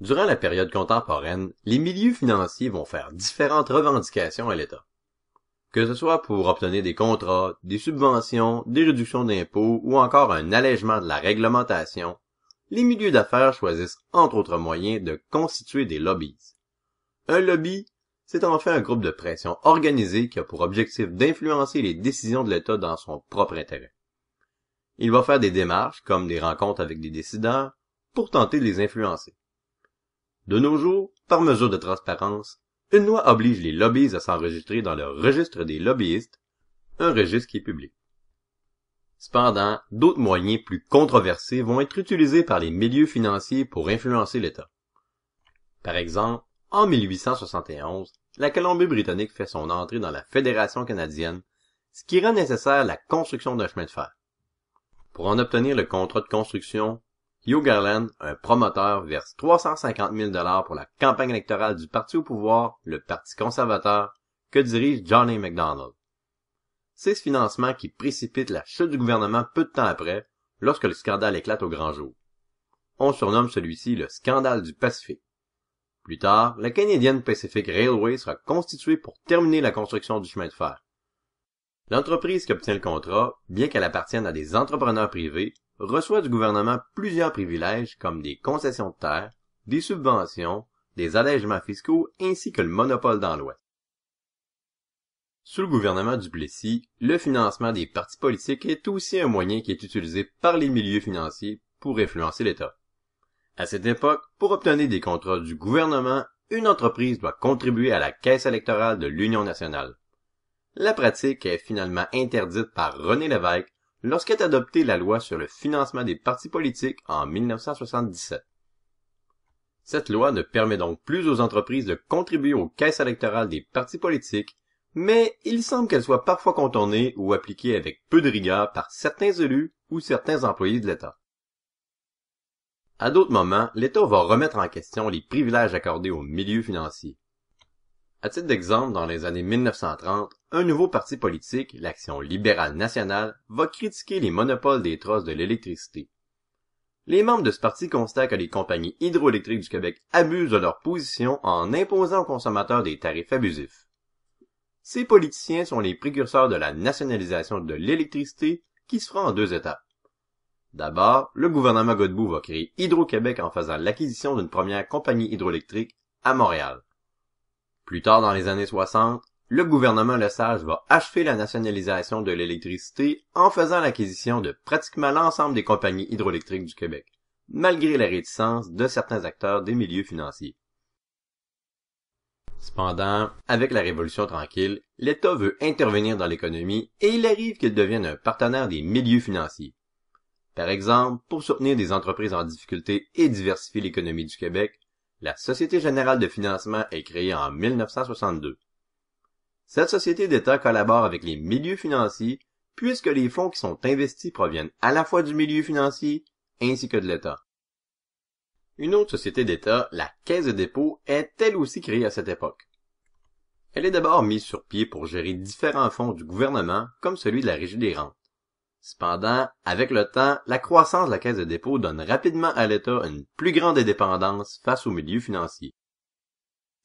Durant la période contemporaine, les milieux financiers vont faire différentes revendications à l'État. Que ce soit pour obtenir des contrats, des subventions, des réductions d'impôts ou encore un allègement de la réglementation, les milieux d'affaires choisissent entre autres moyens de constituer des lobbies. Un lobby, c'est en fait un groupe de pression organisé qui a pour objectif d'influencer les décisions de l'État dans son propre intérêt. Il va faire des démarches, comme des rencontres avec des décideurs, pour tenter de les influencer. De nos jours, par mesure de transparence, une loi oblige les lobbies à s'enregistrer dans le registre des lobbyistes, un registre qui est public. Cependant, d'autres moyens plus controversés vont être utilisés par les milieux financiers pour influencer l'État. Par exemple, en 1871, la Colombie-Britannique fait son entrée dans la Fédération canadienne, ce qui rend nécessaire la construction d'un chemin de fer. Pour en obtenir le contrat de construction, Hugh Garland, un promoteur, verse 350 000 $ pour la campagne électorale du parti au pouvoir, le Parti conservateur, que dirige John A. Macdonald. C'est ce financement qui précipite la chute du gouvernement peu de temps après, lorsque le scandale éclate au grand jour. On surnomme celui-ci le scandale du Pacifique. Plus tard, la Canadian Pacific Railway sera constituée pour terminer la construction du chemin de fer. L'entreprise qui obtient le contrat, bien qu'elle appartienne à des entrepreneurs privés, reçoit du gouvernement plusieurs privilèges comme des concessions de terre, des subventions, des allègements fiscaux ainsi que le monopole dans l'Ouest. Sous le gouvernement Duplessis, le financement des partis politiques est aussi un moyen qui est utilisé par les milieux financiers pour influencer l'État. À cette époque, pour obtenir des contrats du gouvernement, une entreprise doit contribuer à la caisse électorale de l'Union nationale. La pratique est finalement interdite par René Lévesque lorsqu'est adoptée la loi sur le financement des partis politiques en 1977. Cette loi ne permet donc plus aux entreprises de contribuer aux caisses électorales des partis politiques, mais il semble qu'elle soit parfois contournée ou appliquée avec peu de rigueur par certains élus ou certains employés de l'État. À d'autres moments, l'État va remettre en question les privilèges accordés aux milieux financiers. À titre d'exemple, dans les années 1930, un nouveau parti politique, l'Action libérale nationale, va critiquer les monopoles des trosses de l'électricité. Les membres de ce parti constatent que les compagnies hydroélectriques du Québec abusent de leur position en imposant aux consommateurs des tarifs abusifs. Ces politiciens sont les précurseurs de la nationalisation de l'électricité qui se fera en deux étapes. D'abord, le gouvernement Godbout va créer Hydro-Québec en faisant l'acquisition d'une première compagnie hydroélectrique à Montréal. Plus tard dans les années 60, le gouvernement Lesage va achever la nationalisation de l'électricité en faisant l'acquisition de pratiquement l'ensemble des compagnies hydroélectriques du Québec, malgré la réticence de certains acteurs des milieux financiers. Cependant, avec la Révolution tranquille, l'État veut intervenir dans l'économie et il arrive qu'il devienne un partenaire des milieux financiers. Par exemple, pour soutenir des entreprises en difficulté et diversifier l'économie du Québec, la Société générale de financement est créée en 1962. Cette société d'État collabore avec les milieux financiers puisque les fonds qui sont investis proviennent à la fois du milieu financier ainsi que de l'État. Une autre société d'État, la Caisse de dépôt, est elle aussi créée à cette époque. Elle est d'abord mise sur pied pour gérer différents fonds du gouvernement comme celui de la Régie des rentes. Cependant, avec le temps, la croissance de la Caisse de dépôt donne rapidement à l'État une plus grande indépendance face aux milieux financiers.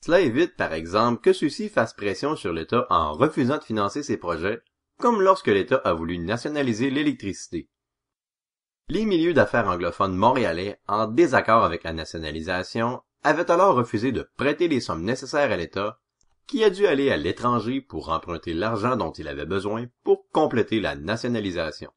Cela évite, par exemple, que ceux-ci fassent pression sur l'État en refusant de financer ses projets, comme lorsque l'État a voulu nationaliser l'électricité. Les milieux d'affaires anglophones montréalais, en désaccord avec la nationalisation, avaient alors refusé de prêter les sommes nécessaires à l'État, qui a dû aller à l'étranger pour emprunter l'argent dont il avait besoin pour compléter la nationalisation.